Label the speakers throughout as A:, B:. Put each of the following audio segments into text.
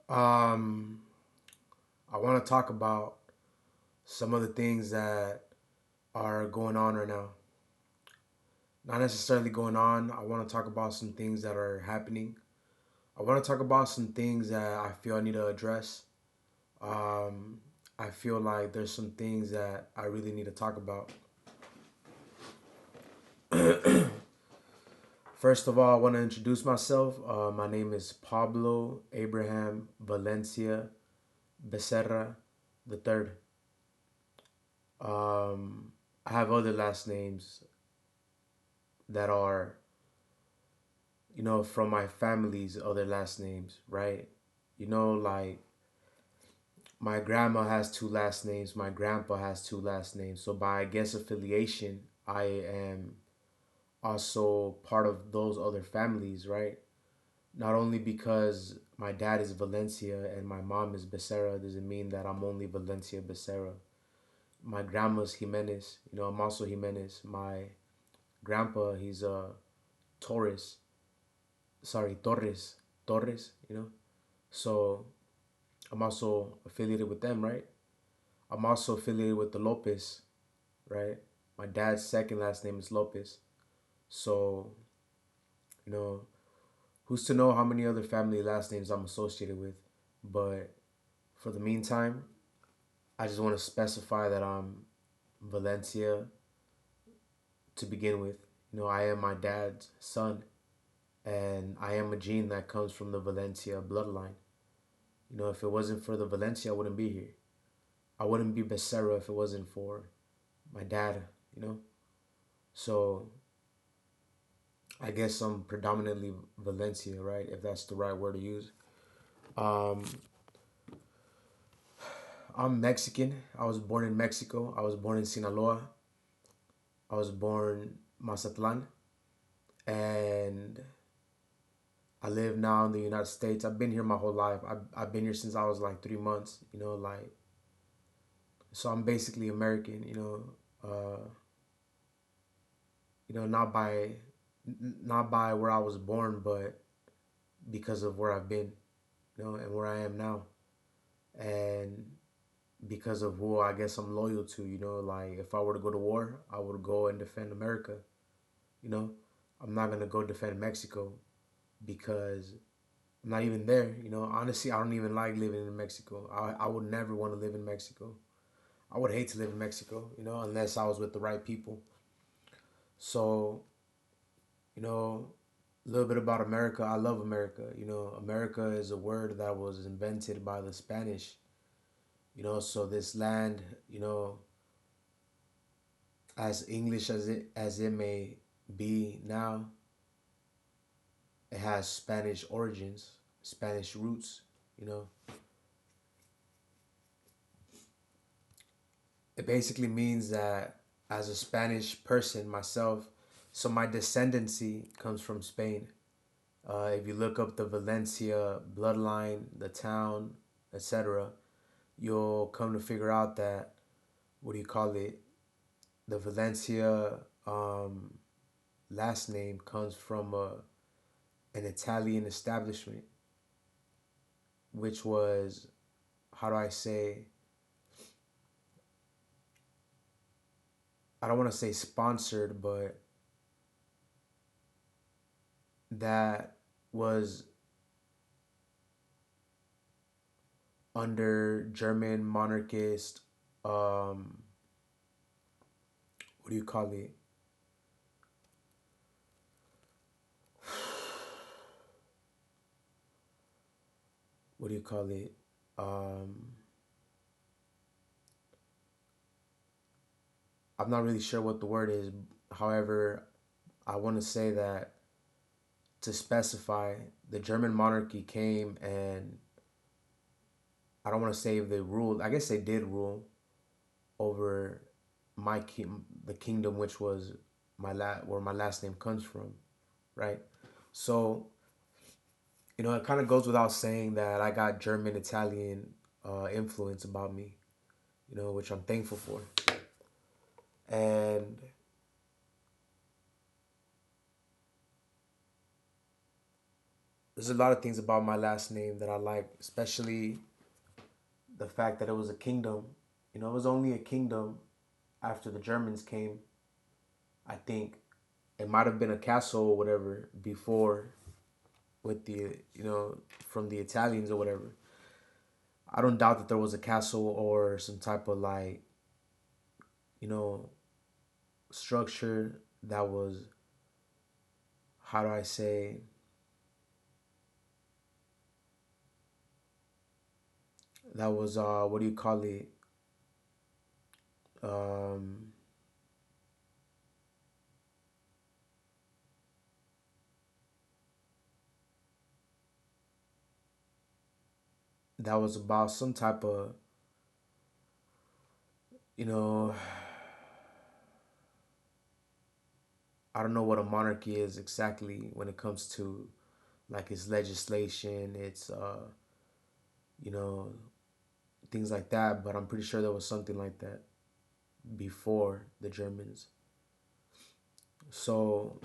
A: Um, I want to talk about some of the things that are going on right now. Not necessarily going on. I want to talk about some things that are happening. I want to talk about some things that I feel I need to address. Um, I feel like there's some things that I really need to talk about. First of all, I want to introduce myself. My name is Pablo Abraham Valencia Becerra the third. I have other last names that are, from my family's other last names, right? Like my grandma has two last names, my grandpa has two last names. So by, I guess, affiliation, I am also part of those other families, right? Not only because my dad is Valencia and my mom is Becerra doesn't mean that I'm only Valencia Becerra. My grandma's Jimenez, I'm also Jimenez. My grandpa, he's a Torres, sorry, Torres. So I'm also affiliated with them, right? I'm also affiliated with the Lopez, right? My dad's second last name is Lopez. So, you know, who's to know how many other family last names I'm associated with? But for the meantime, I just want to specify that I'm Valencia to begin with. I am my dad's son, and I am a gene that comes from the Valencia bloodline. If it wasn't for the Valencia, I wouldn't be here. I wouldn't be Becerra if it wasn't for my dad, you know? So I guess I'm predominantly Valencia, right? If that's the right word to use. Um, I'm Mexican. I was born in Mexico. I was born in Sinaloa. I was born Mazatlan. And I live now in the United States. I've been here my whole life. I've been here since I was like 3 months, so I'm basically American, not by where I was born, but because of where I've been, and where I am now, and because of who I guess I'm loyal to. Like if I were to go to war, I would go and defend America. You know, I'm not gonna go defend Mexico because I'm not even there. Honestly, I don't even like living in Mexico. I would never want to live in Mexico. I would hate to live in Mexico, unless I was with the right people. So, a little bit about America. I love America. America is a word that was invented by the Spanish. So this land, as English as it may be now, it has Spanish origins, Spanish roots. You know, it basically means that as a Spanish person myself, so my descendancy comes from Spain. If you look up the Valencia bloodline, the town, etc., you'll come to figure out that, what do you call it? The Valencia last name comes from an Italian establishment, which was, how do I say, I don't want to say sponsored, but that was under German monarchist, what do you call it? What do you call it? Um, I'm not really sure what the word is. However, I want to say that, to specify, the German monarchy came and, I don't want to say they ruled. I guess they did rule over the kingdom, which was where my last name comes from, right? So, it kind of goes without saying that I got German Italian influence about me, which I'm thankful for. And there's a lot of things about my last name that I like, especially the fact that it was a kingdom. You know, it was only a kingdom after the Germans came. I think it might have been a castle or whatever before with the, from the Italians or whatever. I don't doubt that there was a castle or some type of like, you know, structure that was, how do I say, that was what do you call it? Um that was about some type of, you know, I don't know what a monarchy is exactly when it comes to like its legislation, its you know, things like that, but I'm pretty sure there was something like that before the Germans. So,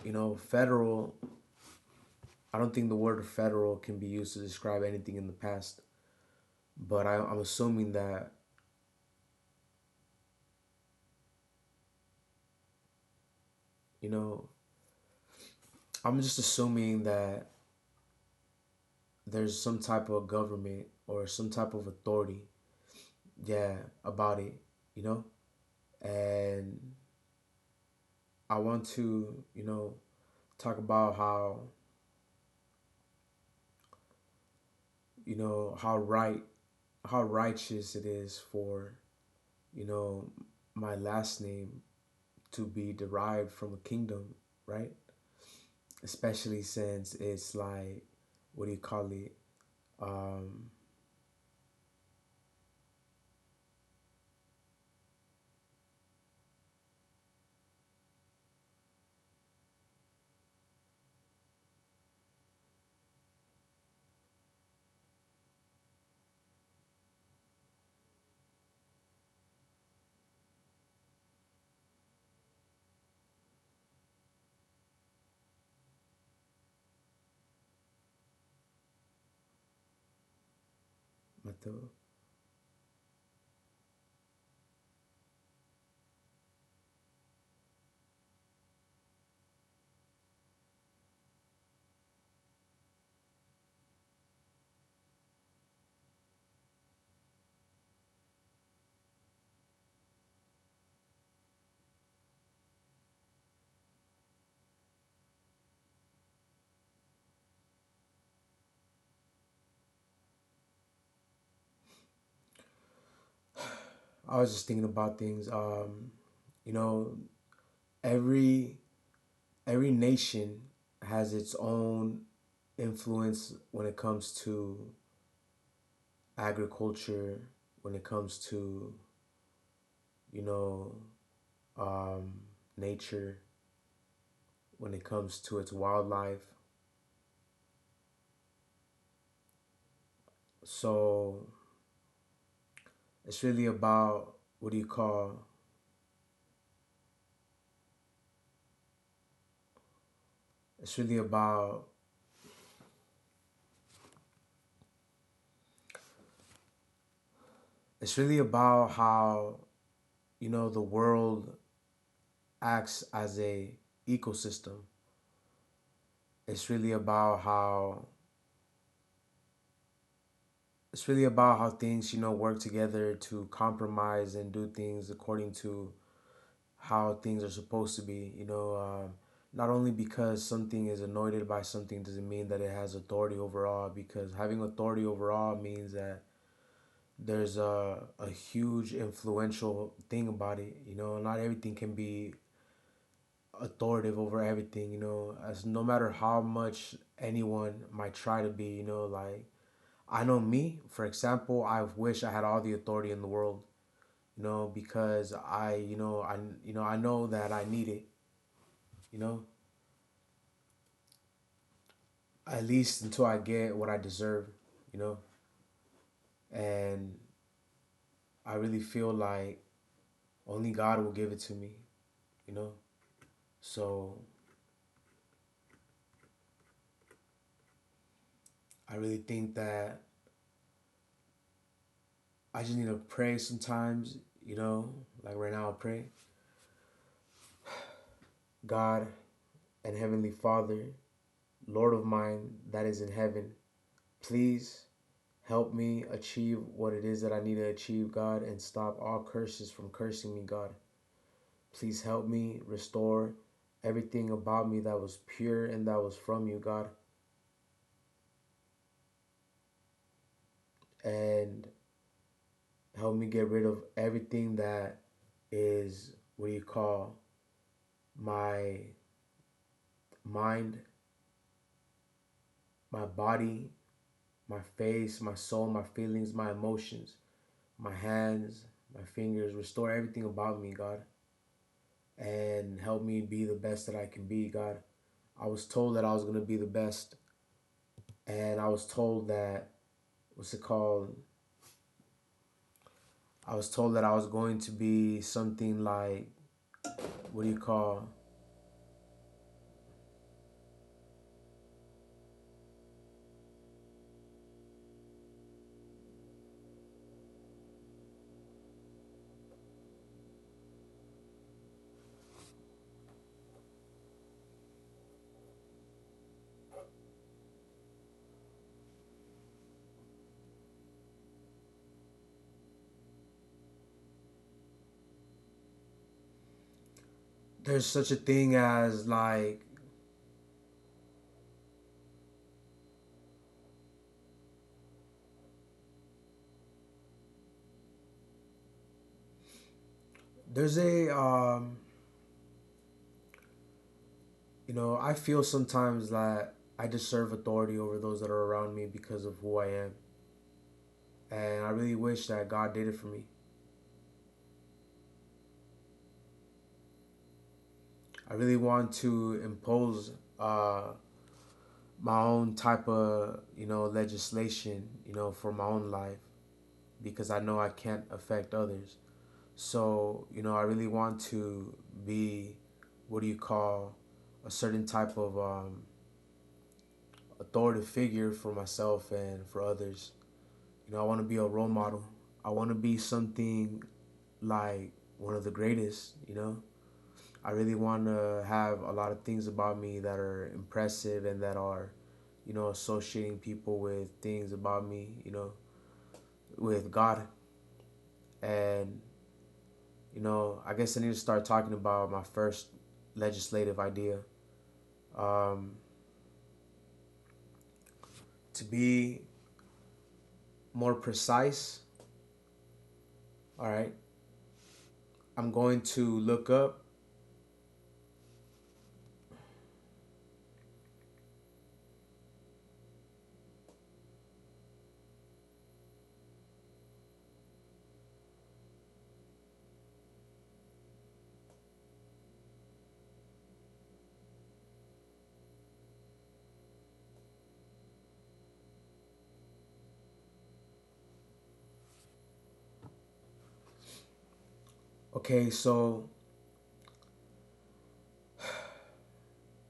A: federal, I don't think the word federal can be used to describe anything in the past, but I'm assuming that, you know, I'm just assuming that there's some type of government or some type of authority, yeah, about it, you know? And I want to, talk about how how righteous it is for, you know, my last name to be derived from a kingdom, right? Especially since it's like, what do you call it? Um, Mateo. I was just thinking about things. You know, every every nation has its own influence when it comes to agriculture, when it comes to, you know, um, nature, when it comes to its wildlife. So it's really about, what do you call, it's really about, it's really about how, the world acts as a ecosystem. It's really about how it's really about how things, work together to compromise and do things according to how things are supposed to be. Not only because something is anointed by something doesn't mean that it has authority overall, because having authority overall means that there's a huge influential thing about it. Not everything can be authoritative over everything, as no matter how much anyone might try to be, like, I know me, for example, I wish I had all the authority in the world, because I know that I need it, you know, at least until I get what I deserve, you know, and I really feel like only God will give it to me, you know, so I really think that I just need to pray sometimes, like right now I pray. God and Heavenly Father, Lord of mine that is in heaven, please help me achieve what it is that I need to achieve, God, and stop all curses from cursing me, God. Please help me restore everything about me that was pure and that was from you, God. And help me get rid of everything that is, what do you call, my mind, my body, my face, my soul, my feelings, my emotions, my hands, my fingers. Restore everything about me, God. And help me be the best that I can be, God. I was told that I was going to be the best. And I was told that, what's it called? I was told that I was going to be something like, what do you call? There's such a thing as like, there's a, I feel sometimes that I deserve authority over those that are around me because of who I am. And I really wish that God did it for me. I really want to impose my own type of, legislation, for my own life because I know I can't affect others. So, I really want to be, what do you call, a certain type of authoritative figure for myself and for others. I want to be a role model. I want to be something like one of the greatest. I really want to have a lot of things about me that are impressive and that are, associating people with things about me, with God. And, I guess I need to start talking about my first legislative idea. Um, to be more precise, all right, I'm going to look up Okay, so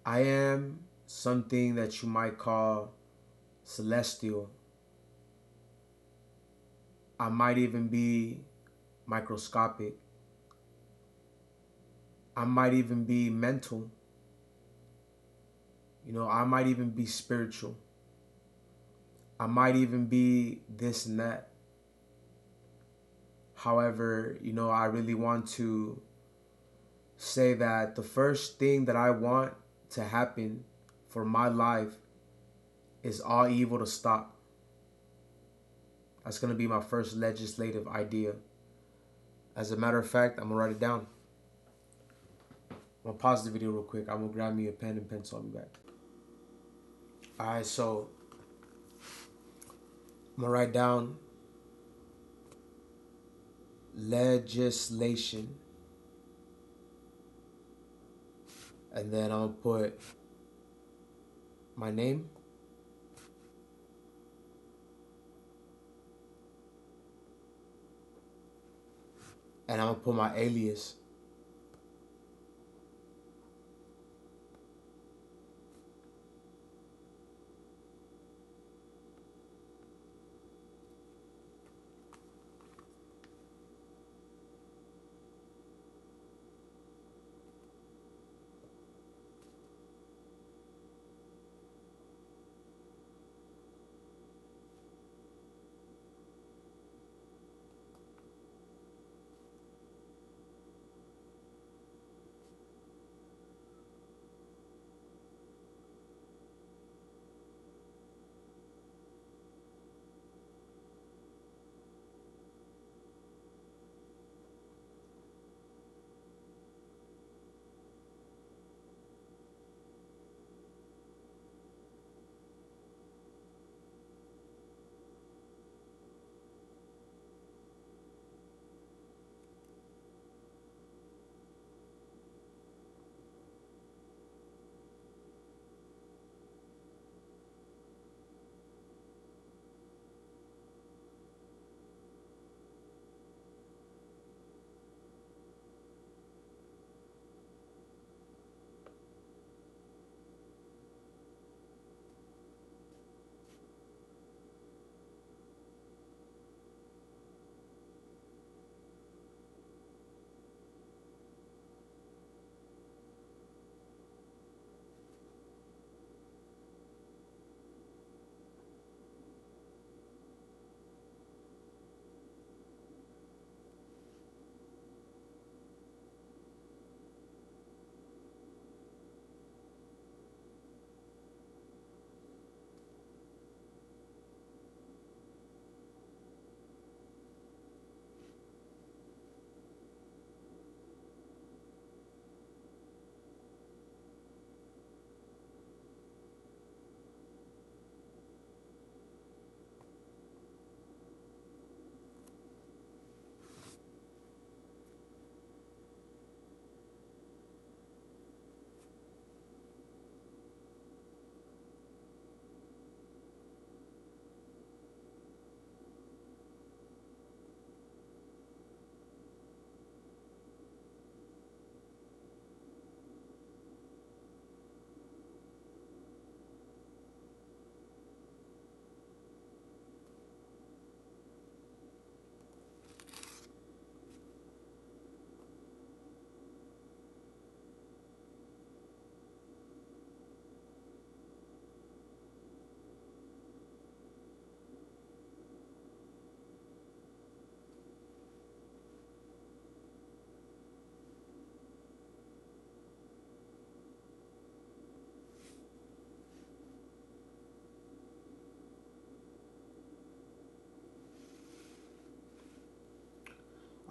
A: I am something that you might call celestial. I might even be microscopic. I might even be mental. I might even be spiritual. I might even be this and that. However, I really want to say that the first thing that I want to happen for my life is all evil to stop. That's going to be my first legislative idea. As a matter of fact, I'm going to write it down. I'm going to pause the video real quick. I'm going to grab me a pen and pencil. I'll be back. Alright, so I'm going to write down legislation. And then I'll put my name. And I'm going to put my alias.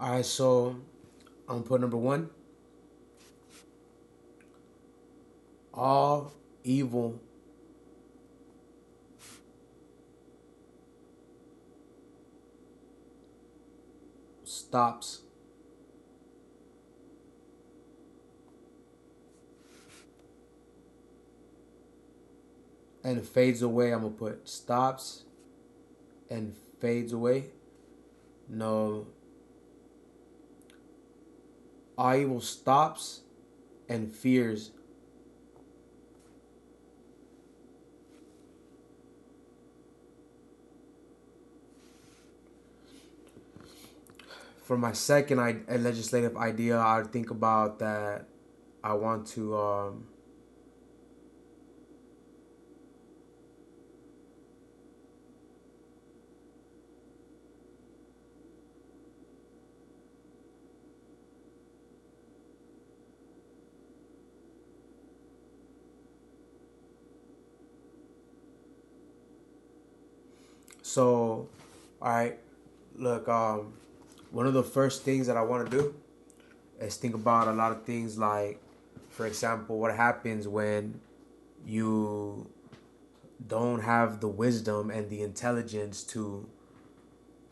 A: All right, so I'm gonna put number one. All evil stops and fades away. I'm gonna put stops and fades away. No, all evil stops and fears. For my second legislative idea, I would think about that. I want to so all right, look, one of the first things that I want to do is think about a lot of things like, for example, what happens when you don't have the wisdom and the intelligence to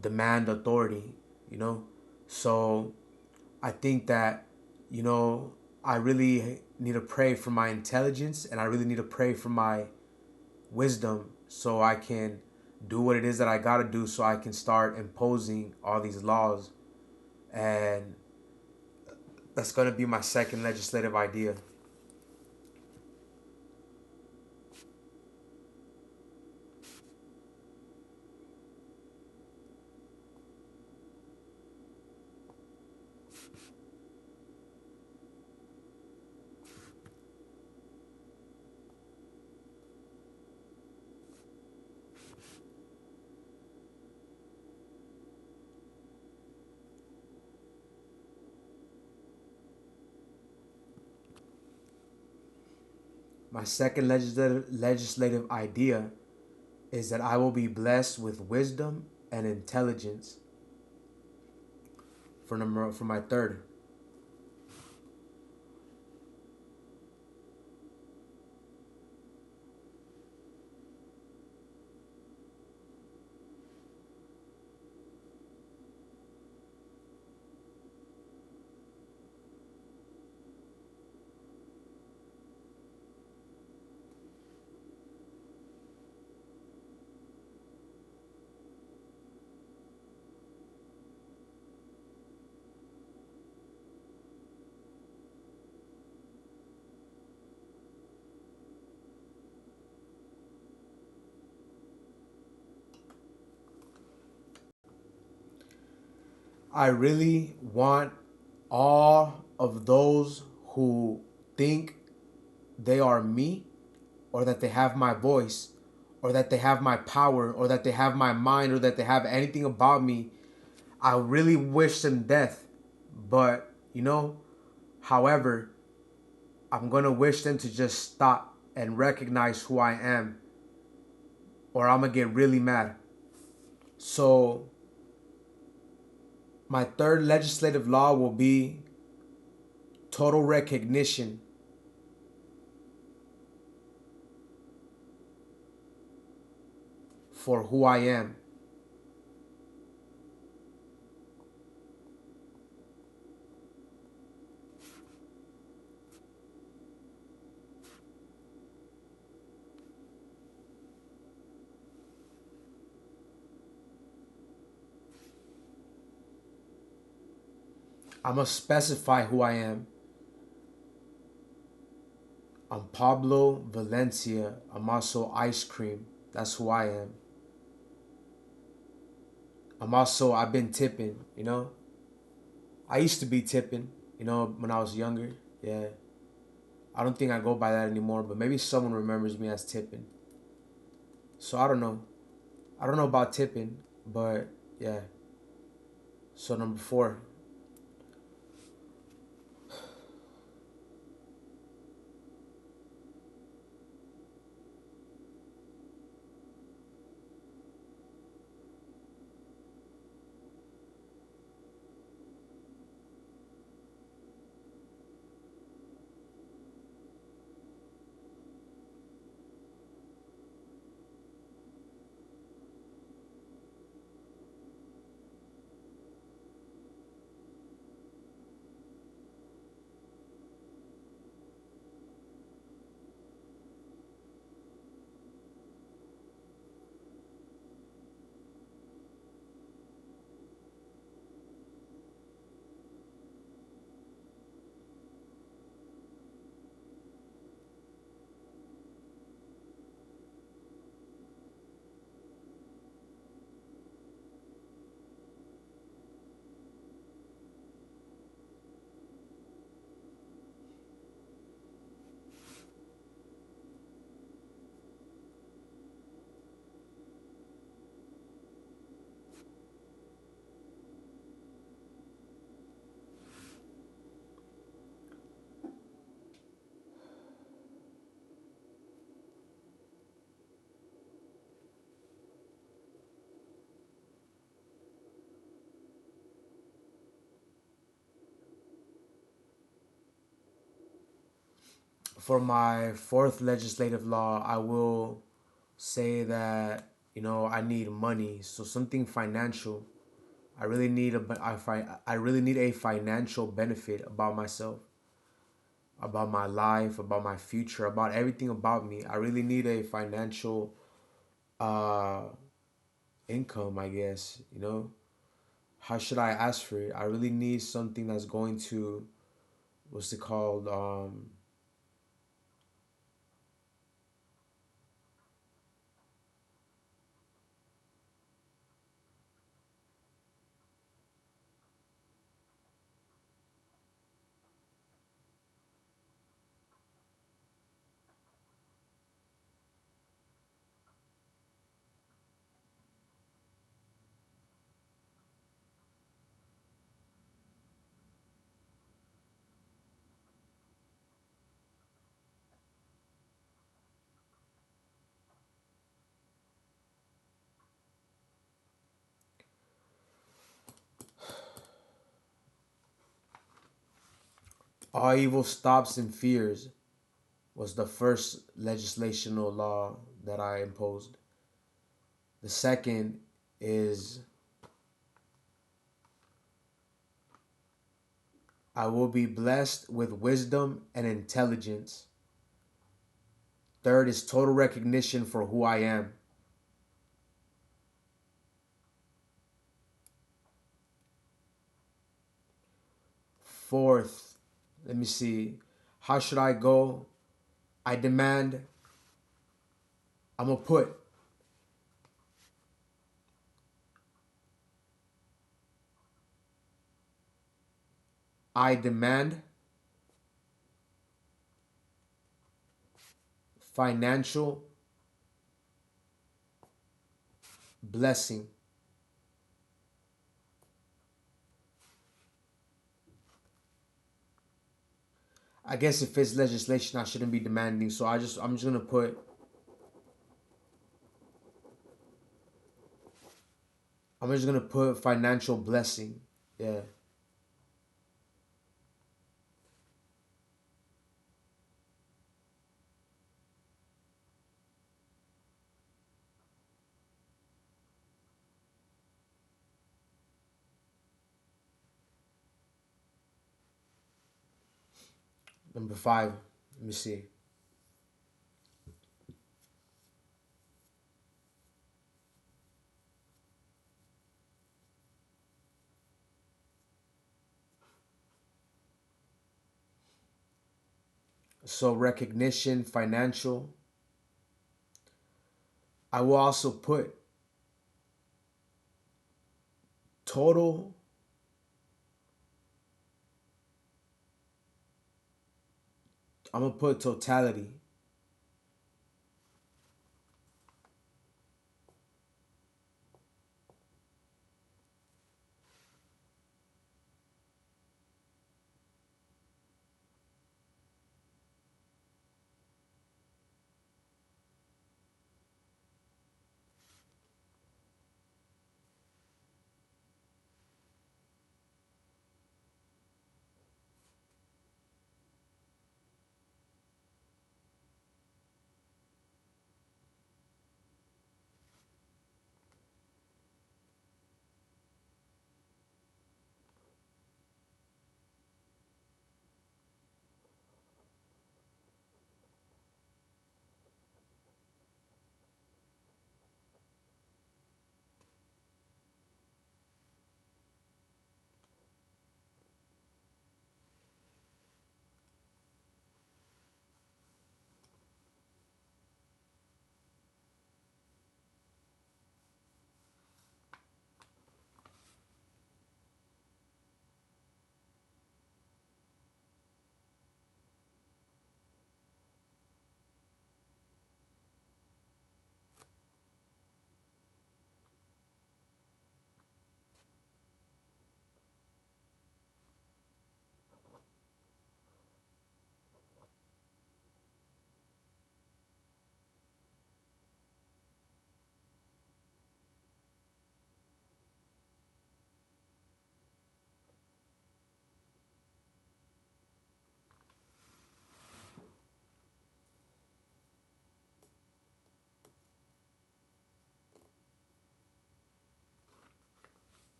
A: demand authority, you know? So I think that, you know, I really need to pray for my intelligence and I really need to pray for my wisdom so I can do what it is that I got to do so I can start imposing all these laws. And that's going to be my second legislative idea. My second legislative idea is that I will be blessed with wisdom and intelligence for my third. I really want all of those who think they are me, or that they have my voice, or that they have my power, or that they have my mind, or that they have anything about me. I really wish them death. But, you know, however, I'm going to wish them to just stop and recognize who I am, or I'm going to get really mad. So, my third legislative law will be total recognition for who I am. I'm going to specify who I am. I'm Pablo Valencia. I'm also ice cream. That's who I am. I've been tipping, you know? I used to be tipping, you know, when I was younger. Yeah. I don't think I go by that anymore, but maybe someone remembers me as tipping. So I don't know. I don't know about tipping, but yeah. So number four. For my fourth legislative law, I will say that, I need money, so something financial. I really need I really need a financial benefit about myself, about my life, about my future, about everything about me. I really need a financial uh income, I guess. How should I ask for it? I really need something that's going to, what's it called? All evil stops and fears was the first legislational law that I imposed. The second is I will be blessed with wisdom and intelligence. Third is total recognition for who I am. Fourth, let me see. How should I go? I demand, I'm going to put, I demand financial blessing. I guess if it's legislation, I shouldn't be demanding. So I'm just gonna put financial blessing. Yeah. Number five. Let me see. So recognition, financial. I will also put total. I'm gonna put totality.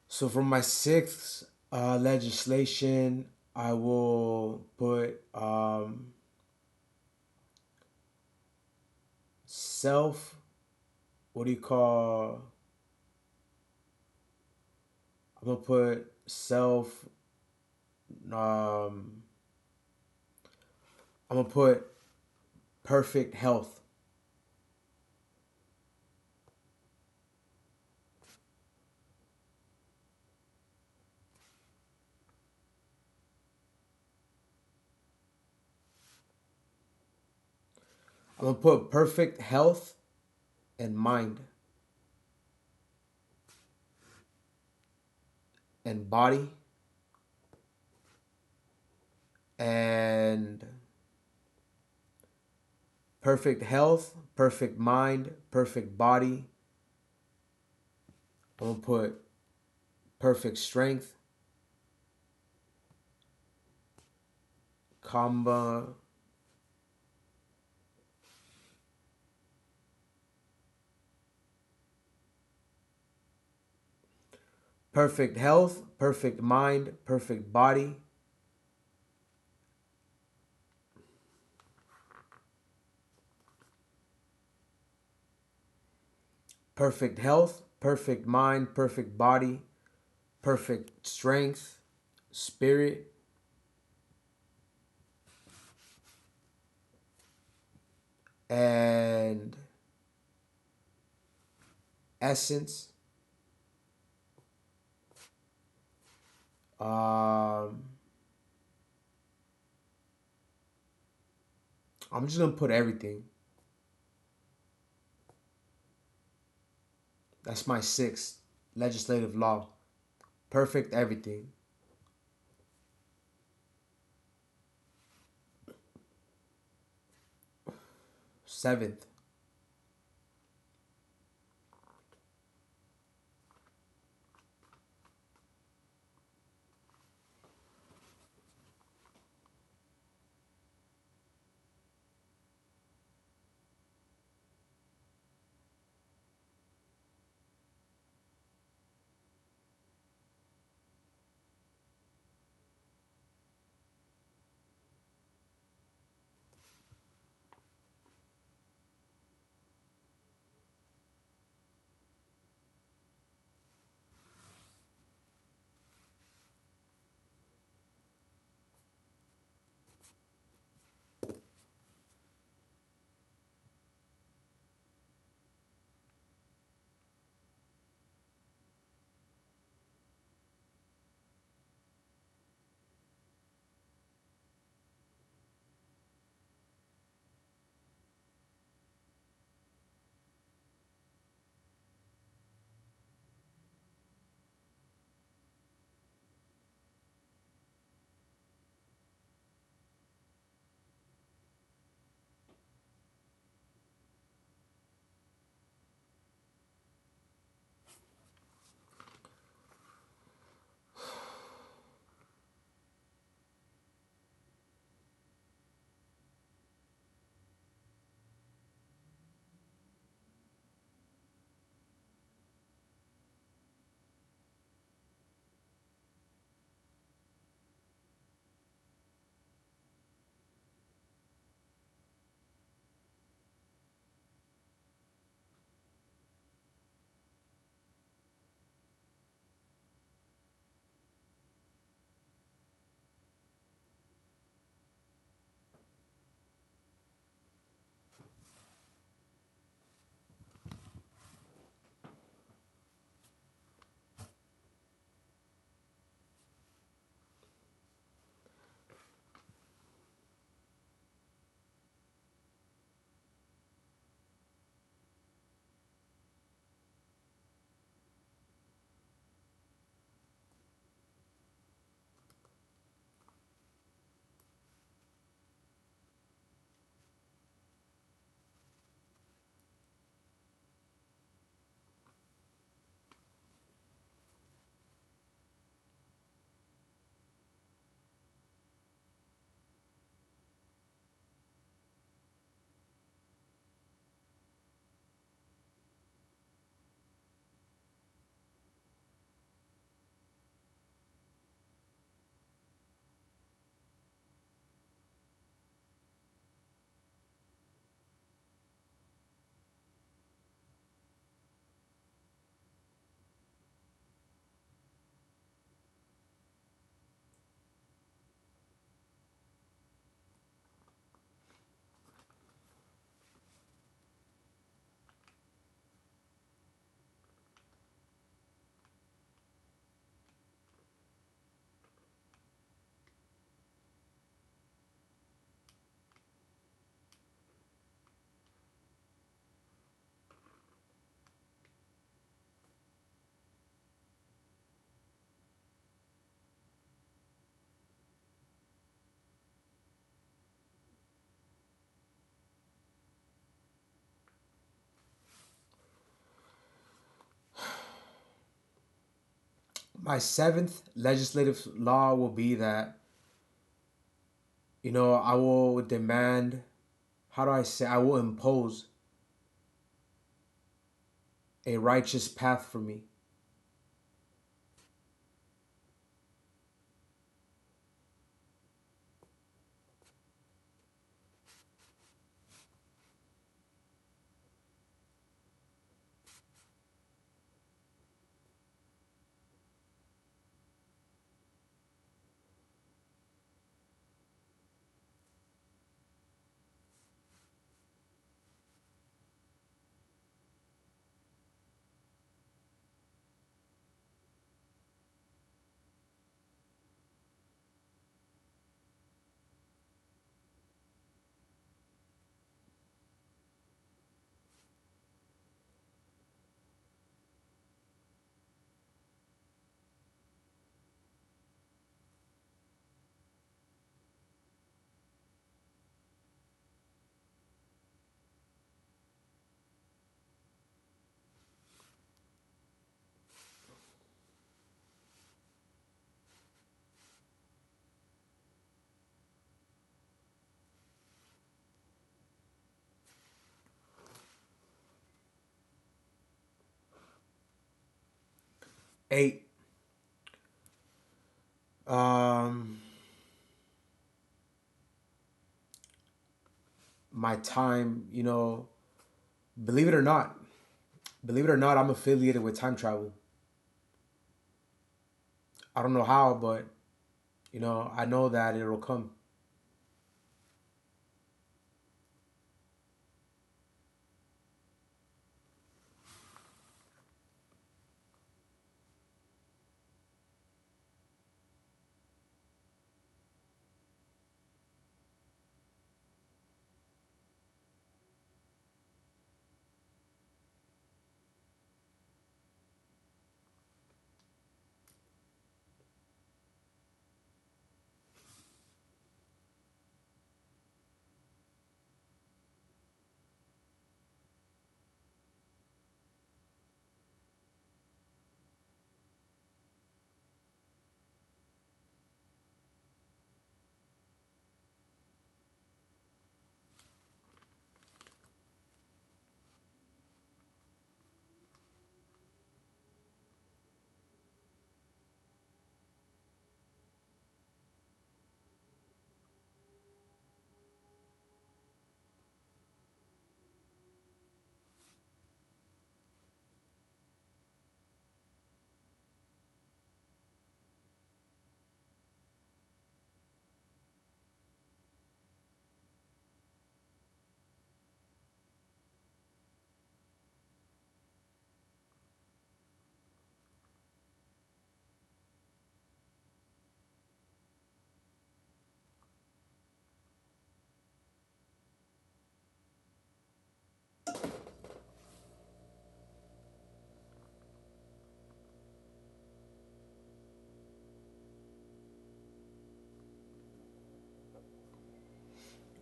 A: So for my sixth legislation, I will put self. What do you call? I'm gonna put self. Um, I'm gonna put perfect health. I'm gonna put perfect health and mind and body and perfect health, perfect mind, perfect body. I'm gonna put perfect strength, comba, perfect health, perfect mind, perfect body, perfect health, perfect mind, perfect body, perfect strength, spirit, and essence. Um, I'm just gonna put everything. That's my sixth legislative law. Perfect everything. Seventh, My seventh legislative law will be that, I will demand, how do I say, I will impose a righteous path for me. Eight, um, my time, believe it or not, I'm affiliated with time travel. I don't know how, but I know that it'll come.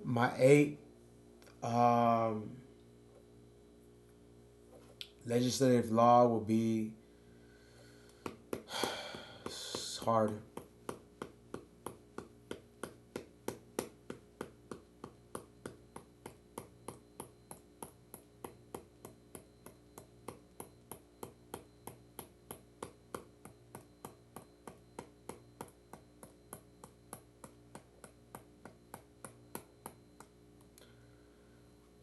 A: My eight, um, legislative law will be, it's hard.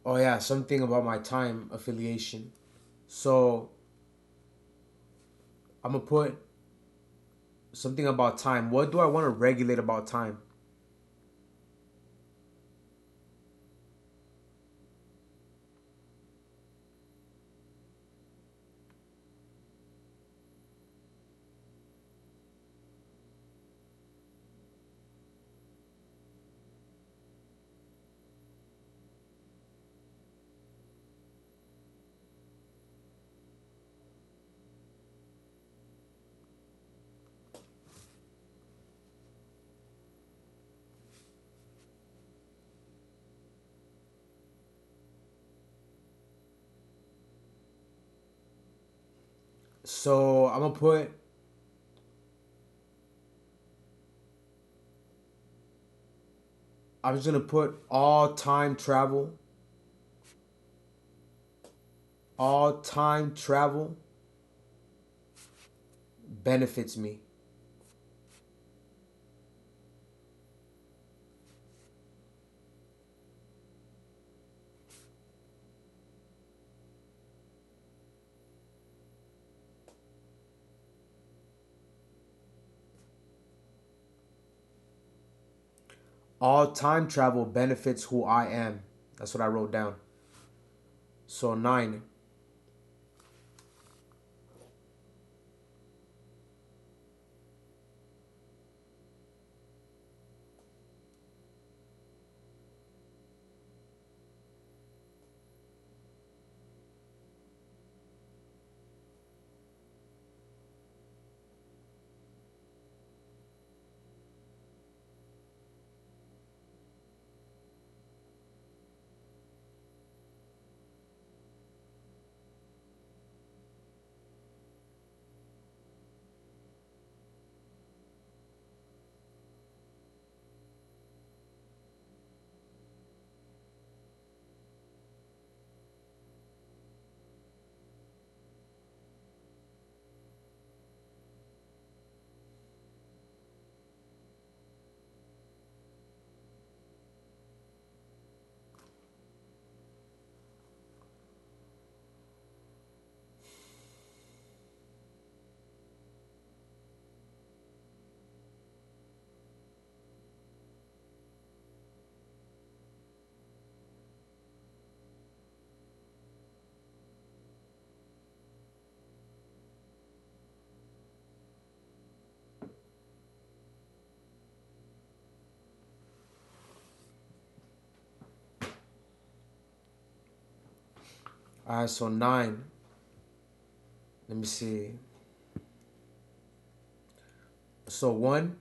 A: Oh yeah, something about my time affiliation. So I'm gonna put something about time. What do I want to regulate about time? So I'm gonna put I'm just gonna put all time travel. All time travel benefits me. All time travel benefits who I am. That's what I wrote down. So 9. All right, so 9. Let me see. So 1,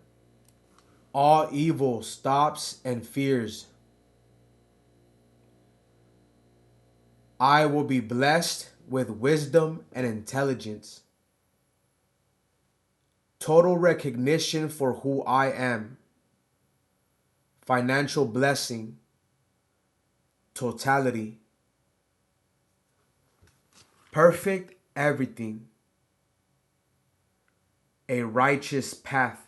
A: all evil stops and fears. I will be blessed with wisdom and intelligence. Total recognition for who I am. Financial blessing. Totality. Perfect everything. A righteous path.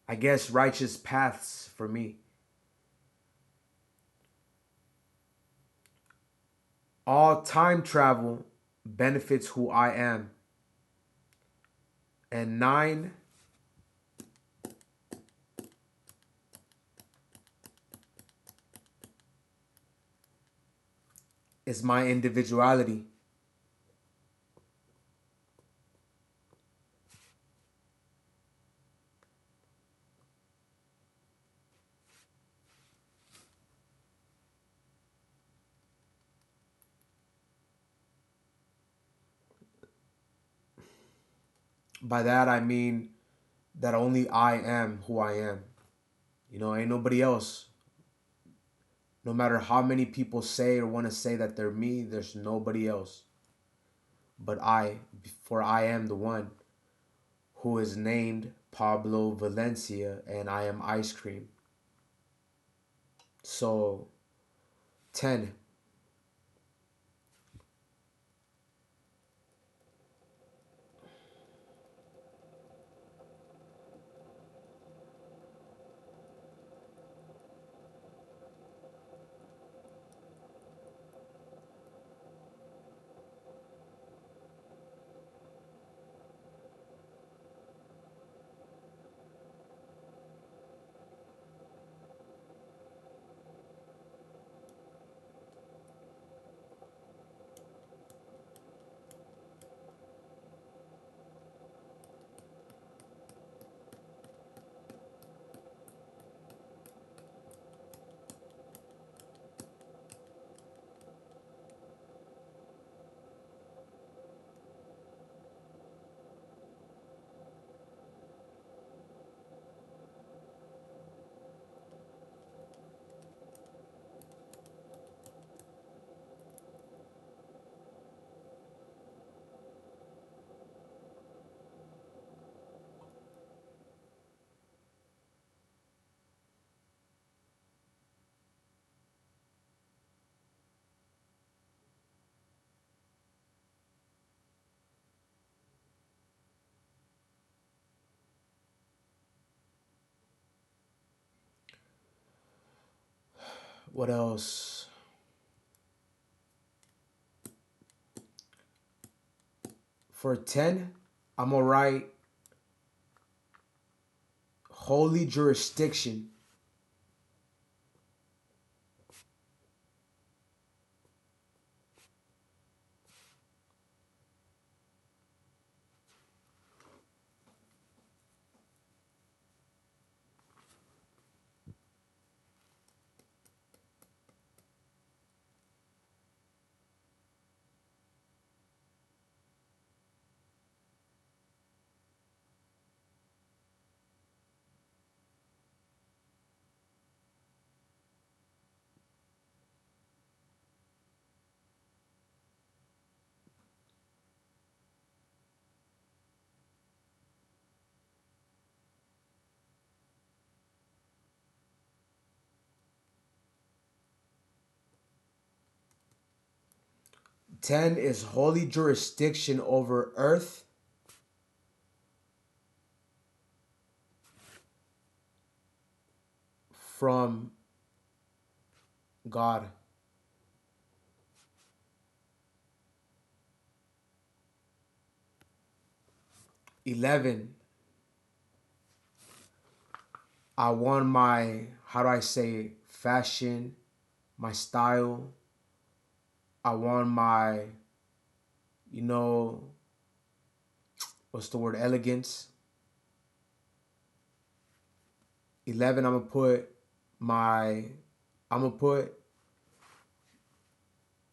A: I guess righteous paths for me. All time travel benefits who I am. And 9, is my individuality. By that I mean that only I am who I am. Ain't nobody else. No matter how many people say or want to say that they're me, there's nobody else but I, for I am the one who is named Pablo Valencia and I am ice cream. So 10. What else? For 10, I'm gonna write holy jurisdiction. Ten is holy jurisdiction over earth, from God. 11, I want my, how do I say, fashion, my style. I want my, you know, what's the word, elegance. 11, I'm gonna put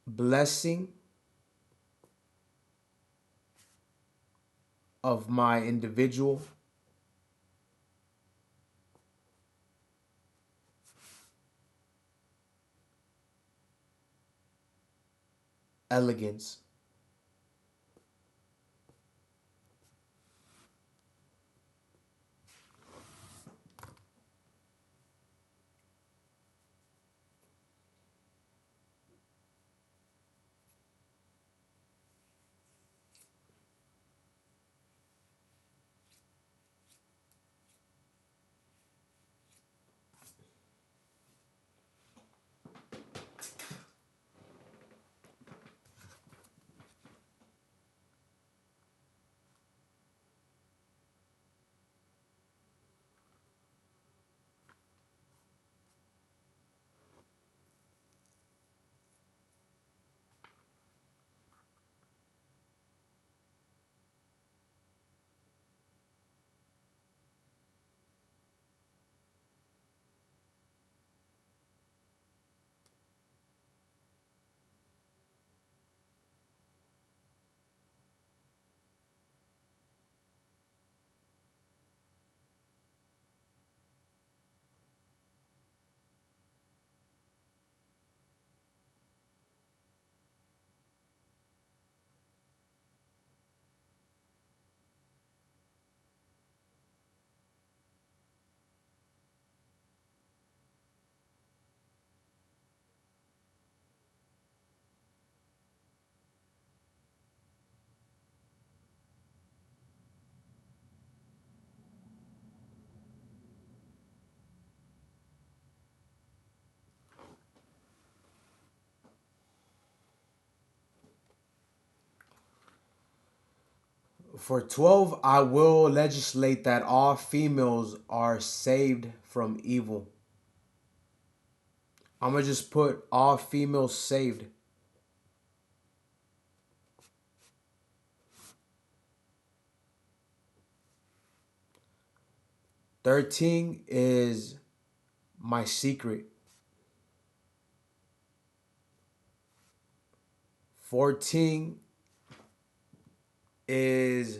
A: blessing of my individual. Elegance. For 12, I will legislate that all females are saved from evil. I'm gonna just put all females saved. 13 is my secret. 14 is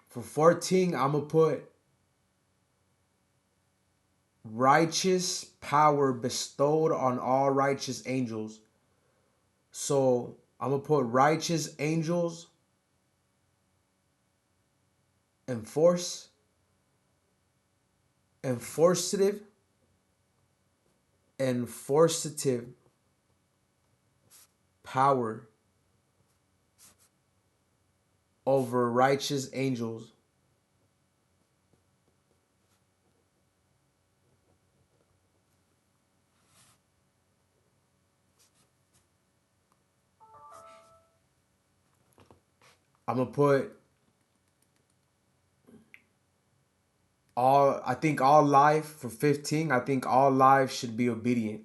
A: for 14, I'm gonna put righteous power bestowed on all righteous angels. So I'm gonna put righteous angels enforce, enforcative, enforcative power over righteous angels. I'm gonna put I think all life for 15. I think all life should be obedient.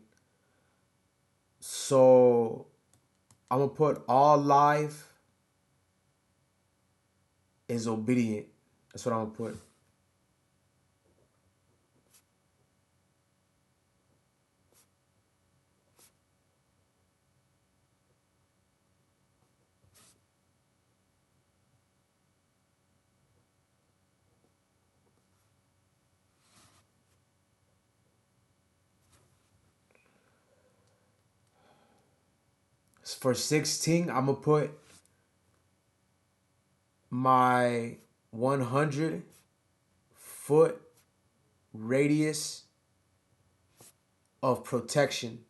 A: So I'm gonna put all life is obedient. That's what I'm gonna put. For 16, I'm gonna put my 100-foot radius of protection.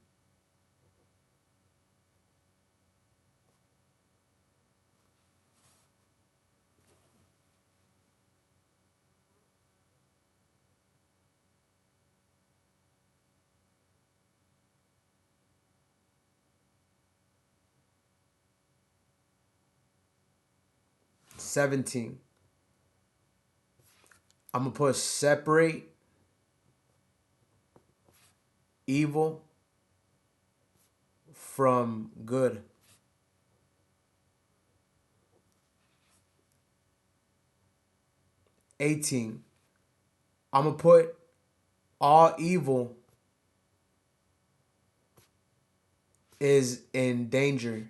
A: Seventeen, I'm gonna put separate evil from good. 18, I'm gonna put all evil is in danger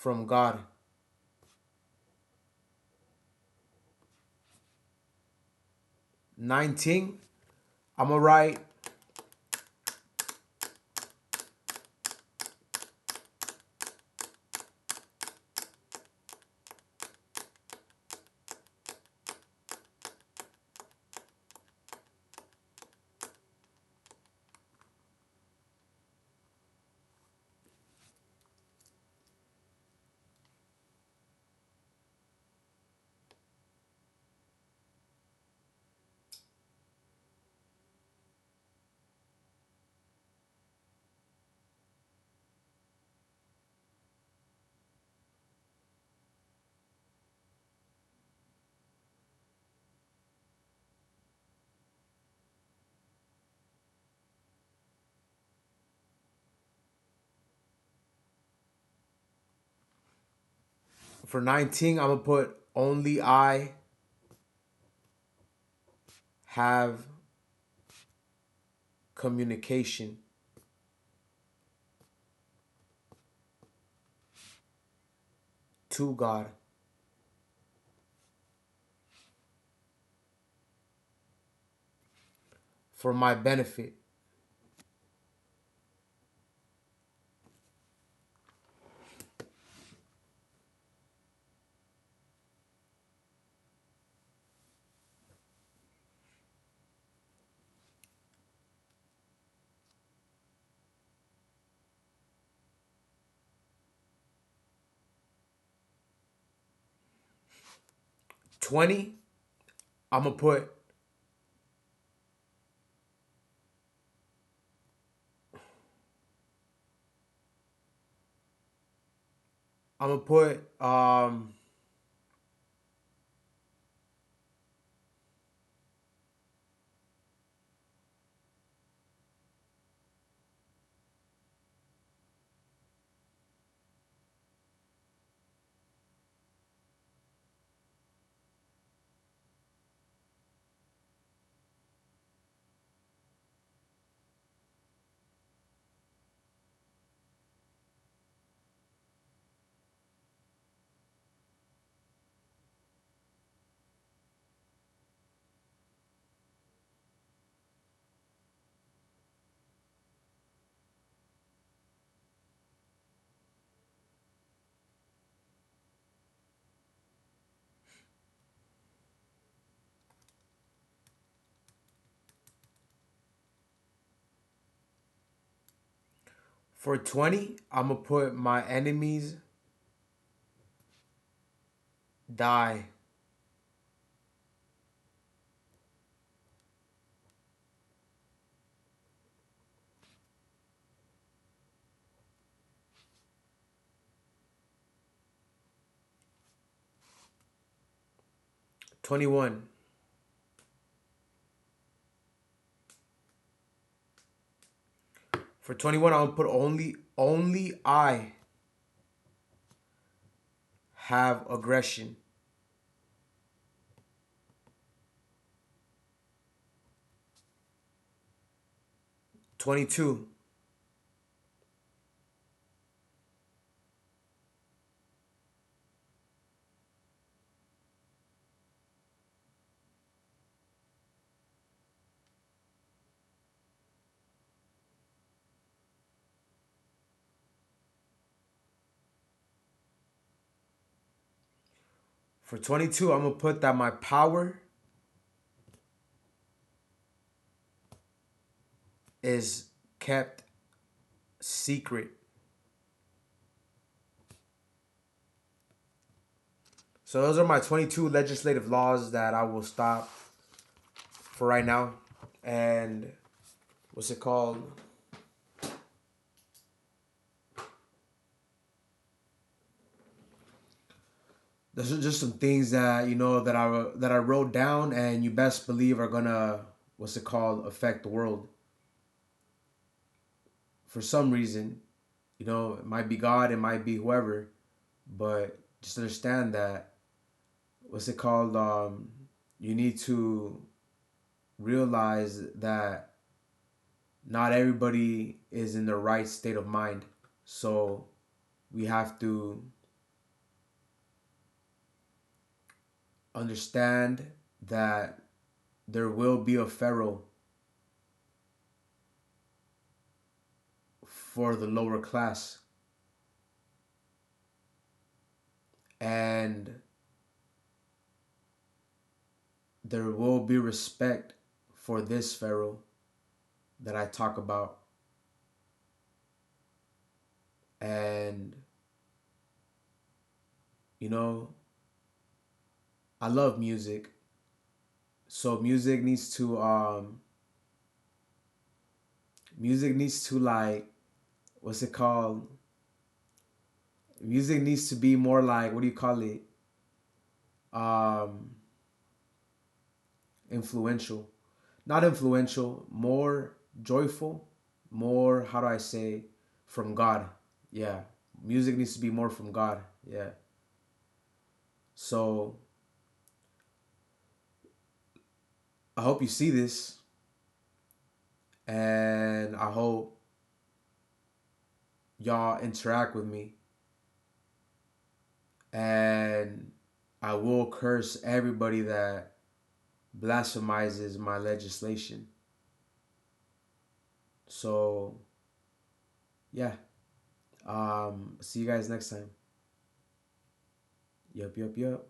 A: from God. 19, I'm gonna write for 19, I'm gonna put only I have communication to God. For my benefit. 20, I'm gonna put I'm gonna put For 20, I'm gonna put my enemies die. '21. For 21, I'm gonna put only I have aggression. 22. For 22, I'm gonna put that my power is kept secret. So those are my 22 legislative laws that I will stop for right now. And what's it called? Those are just some things that that I wrote down, and you best believe are gonna what's it called affect the world for some reason. It might be God, it might be whoever, but just understand that what's it called? You need to realize that not everybody is in the right state of mind. So we have to understand that there will be a pharaoh for the lower class. And there will be respect for this pharaoh that I talk about. And, you know, I love music. So music needs to like what's it called? Music needs to be more like, what do you call it? Um Influential. Not influential, more joyful, more, how do I say, from God. Yeah. Music needs to be more from God. Yeah. So I hope you see this, and I hope y'all interact with me, and I will curse everybody that blasphemizes my legislation. So yeah. See you guys next time. Yup, yup, yup.